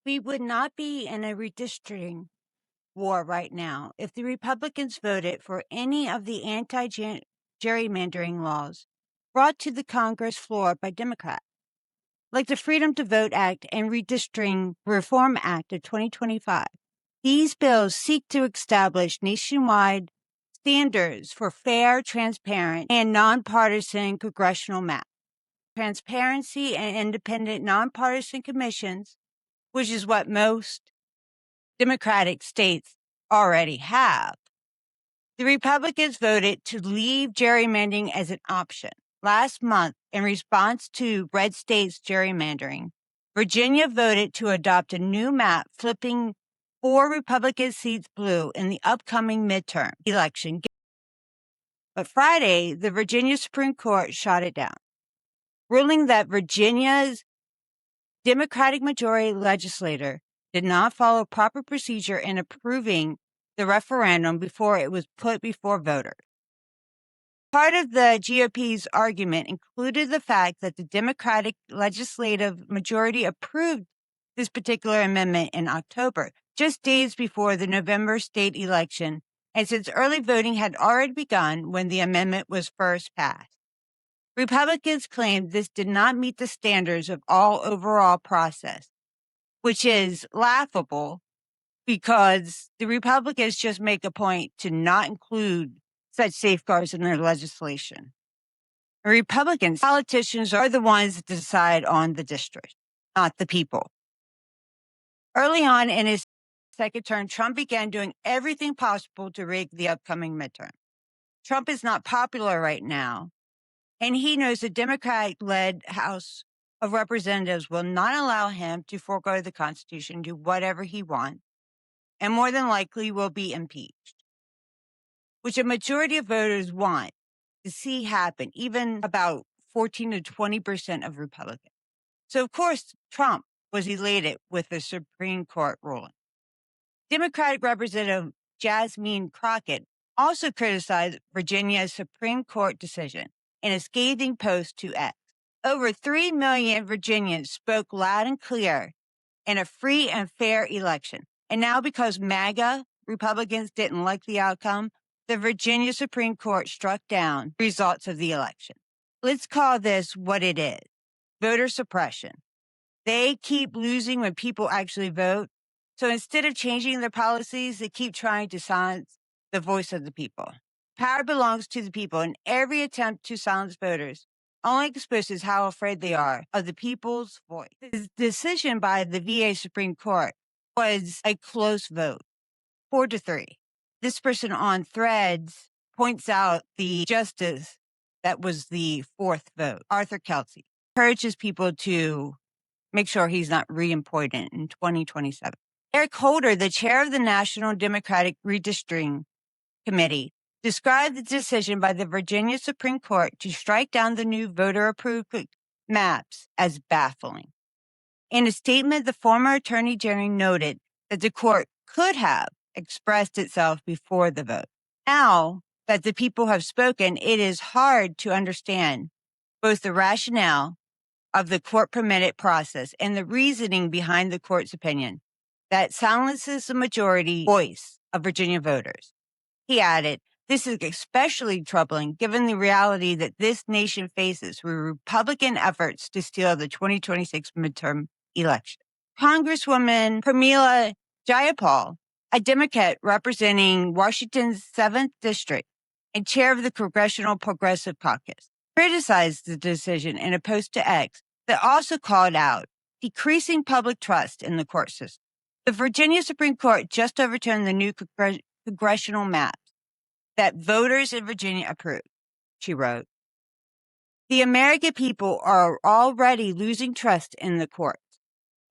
We would not be in a redistricting war right now if the Republicans voted for any of the anti-gerrymandering laws brought to the Congress floor by Democrats, like the Freedom to Vote Act and Redistricting Reform Act of 2025. These bills seek to establish nationwide standards for fair, transparent, and nonpartisan congressional maps. Transparency and independent nonpartisan commissions, which is what most Democratic states already have. The Republicans voted to leave gerrymandering as an option. Last month, in response to red states gerrymandering, Virginia voted to adopt a new map, flipping 4 Republican seats blue in the upcoming midterm election. But Friday, the Virginia Supreme Court shot it down, ruling that Virginia's Democratic majority legislature did not follow proper procedure in approving the referendum before it was put before voters. Part of the GOP's argument included the fact that the Democratic legislative majority approved this particular amendment in October, just days before the November state election, and since early voting had already begun when the amendment was first passed. Republicans claimed this did not meet the standards of all overall process, which is laughable because the Republicans just make a point to not include such safeguards in their legislation. Republicans, politicians are the ones that decide on the district, not the people. Early on in his second term, Trump began doing everything possible to rig the upcoming midterm. Trump is not popular right now, and he knows the Democratic-led House of Representatives will not allow him to forego the Constitution, do whatever he wants, and more than likely will be impeached, which a majority of voters want to see happen, even about 14 to 20% of Republicans. So, of course, Trump was elated with the Supreme Court ruling. Democratic Representative Jasmine Crockett also criticized Virginia's Supreme Court decision in a scathing post to X. Over 3 million Virginians spoke loud and clear in a free and fair election. And now, because MAGA Republicans didn't like the outcome, the Virginia Supreme Court struck down the results of the election. Let's call this what it is: voter suppression. They keep losing when people actually vote. So instead of changing their policies, they keep trying to silence the voice of the people. Power belongs to the people, and every attempt to silence voters only exposes how afraid they are of the people's voice. The decision by the VA Supreme Court was a close vote, 4-3. This person on Threads points out the justice that was the fourth vote, Arthur Kelsey, encourages people to make sure he's not reappointed in 2027. Eric Holder, the chair of the National Democratic Redistricting Committee, described the decision by the Virginia Supreme Court to strike down the new voter-approved maps as baffling. In a statement, the former Attorney General noted that the court could have expressed itself before the vote. Now that the people have spoken, it is hard to understand both the rationale of the court-permitted process and the reasoning behind the court's opinion that silences the majority voice of Virginia voters. He added, "This is especially troubling given the reality that this nation faces with Republican efforts to steal the 2026 midterm election." Congresswoman Pramila Jayapal, a Democrat representing Washington's 7th District and chair of the Congressional Progressive Caucus, criticized the decision in a post to X that also called out decreasing public trust in the court system. The Virginia Supreme Court just overturned the new congressional maps that voters in Virginia approved, she wrote. The American people are already losing trust in the courts,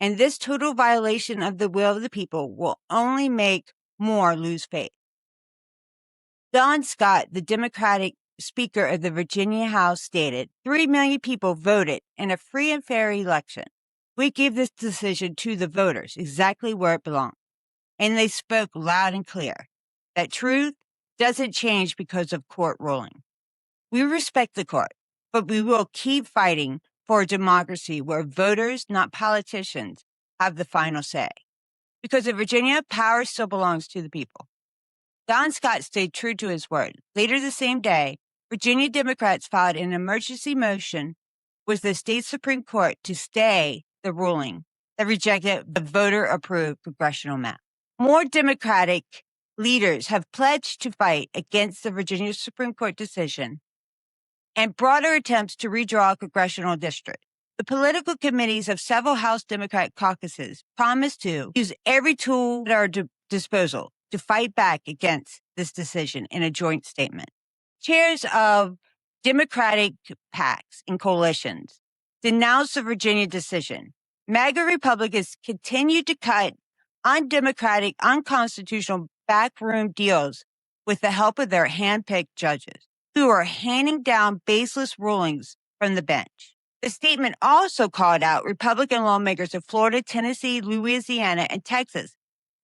and this total violation of the will of the people will only make more lose faith. Don Scott, the Democratic Speaker of the Virginia House, stated, 3 million people voted in a free and fair election. We give this decision to the voters exactly where it belongs. And they spoke loud and clear that truth doesn't change because of court ruling. We respect the court, but we will keep fighting for a democracy where voters, not politicians, have the final say. Because in Virginia, power still belongs to the people. Don Scott stayed true to his word. Later the same day, Virginia Democrats filed an emergency motion with the state Supreme Court to stay the ruling that rejected the voter-approved congressional map. More Democratic leaders have pledged to fight against the Virginia Supreme Court decision and broader attempts to redraw a congressional district. The political committees of several House Democrat caucuses promised to use every tool at our disposal to fight back against this decision in a joint statement. Chairs of Democratic PACs and coalitions denounced the Virginia decision. MAGA Republicans continued to cut undemocratic, unconstitutional backroom deals with the help of their hand-picked judges, who are handing down baseless rulings from the bench. The statement also called out Republican lawmakers of Florida, Tennessee, Louisiana, and Texas,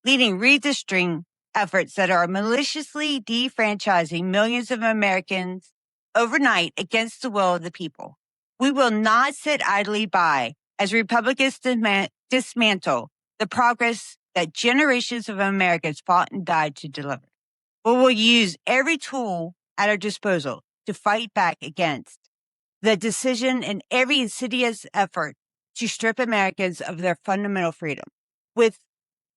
leading redistricting efforts that are maliciously defranchising millions of Americans overnight against the will of the people. We will not sit idly by as Republicans dismantle the progress that generations of Americans fought and died to deliver. We will use every tool at our disposal to fight back against the decision and every insidious effort to strip Americans of their fundamental freedom. With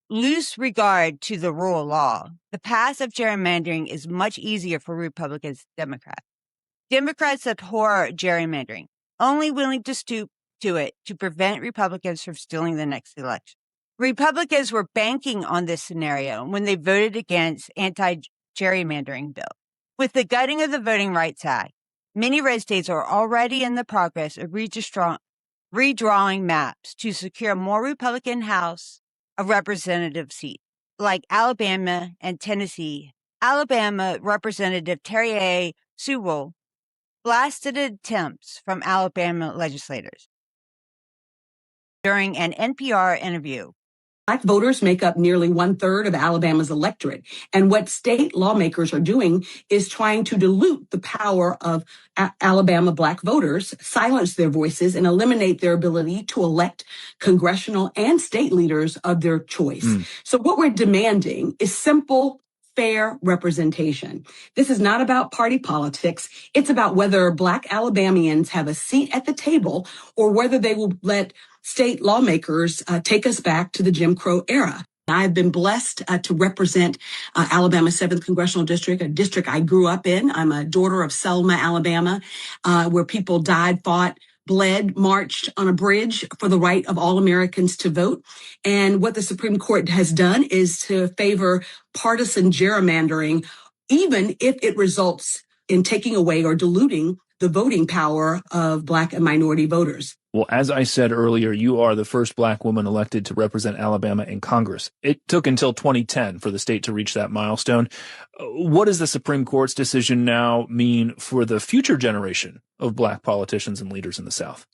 loose regard to the rule of law, the path of gerrymandering is much easier for Republicans than Democrats. Democrats abhor gerrymandering, only willing to stoop to it to prevent Republicans from stealing the next election. Republicans were banking on this scenario when they voted against anti-gerrymandering bill. With the gutting of the Voting Rights Act, many red states are already in the progress of redrawing maps to secure more Republican House of Representative seats, like Alabama and Tennessee. Alabama Representative Terry A. Sewell blasted attempts from Alabama legislators during an NPR interview. Black voters make up nearly 1/3 of Alabama's electorate. And what state lawmakers are doing is trying to dilute the power of Alabama Black voters, silence their voices, and eliminate their ability to elect congressional and state leaders of their choice. So what we're demanding is simple, fair representation. This is not about party politics. It's about whether Black Alabamians have a seat at the table or whether they will let state lawmakers take us back to the Jim Crow era. I've been blessed to represent Alabama's 7th Congressional District, a district I grew up in. I'm a daughter of Selma, Alabama, where people died, fought, bled, marched on a bridge for the right of all Americans to vote. And what the Supreme Court has done is to favor partisan gerrymandering, even if it results in taking away or diluting the voting power of Black and minority voters. Well, as I said earlier, you are the first Black woman elected to represent Alabama in Congress. It took until 2010 for the state to reach that milestone. What does the Supreme Court's decision now mean for the future generation of Black politicians and leaders in the South?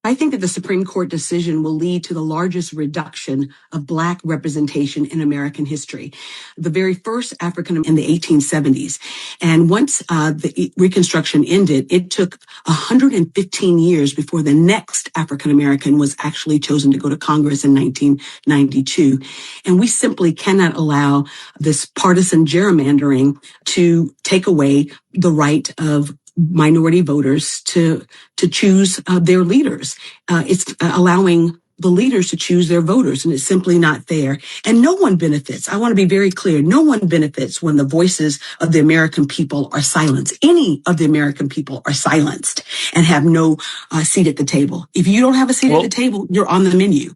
I think that the Supreme Court decision will lead to the largest reduction of Black representation in American history. The very first African in the 1870s. And once the Reconstruction ended, it took 115 years before the next African American was actually chosen to go to Congress in 1992. And we simply cannot allow this partisan gerrymandering to take away the right of minority voters to choose their leaders. It's allowing the leaders to choose their voters, and it's simply not fair. And no one benefits. I want to be very clear. No one benefits when the voices of the American people are silenced. Any of the American people are silenced and have no seat at the table. If you don't have a seat at the table, you're on the menu.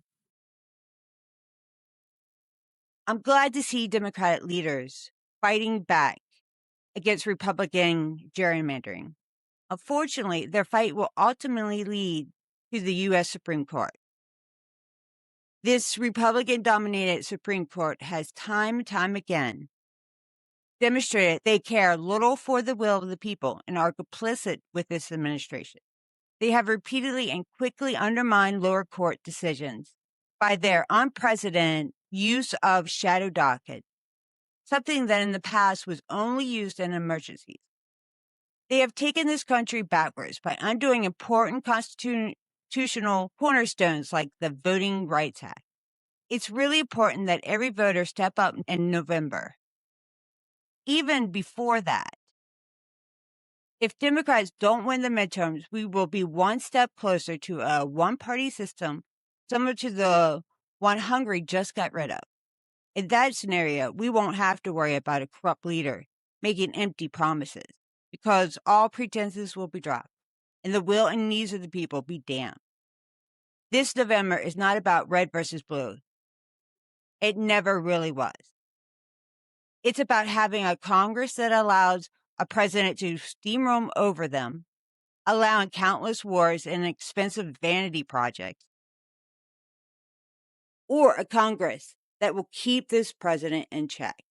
I'm glad to see Democratic leaders fighting back against Republican gerrymandering. Unfortunately, their fight will ultimately lead to the U.S. Supreme Court. This Republican-dominated Supreme Court has time and time again demonstrated they care little for the will of the people and are complicit with this administration. They have repeatedly and quickly undermined lower court decisions by their unprecedented use of shadow docket, something that in the past was only used in emergencies. They have taken this country backwards by undoing important constitutional cornerstones like the Voting Rights Act. It's really important that every voter step up in November. Even before that, if Democrats don't win the midterms, we will be one step closer to a one-party system similar to the one Hungary just got rid of. In that scenario, we won't have to worry about a corrupt leader making empty promises because all pretenses will be dropped and the will and needs of the people be damned. This November is not about red versus blue. It never really was. It's about having a Congress that allows a president to steamroll over them, allowing countless wars and expensive vanity projects, or a Congress that will keep this president in check.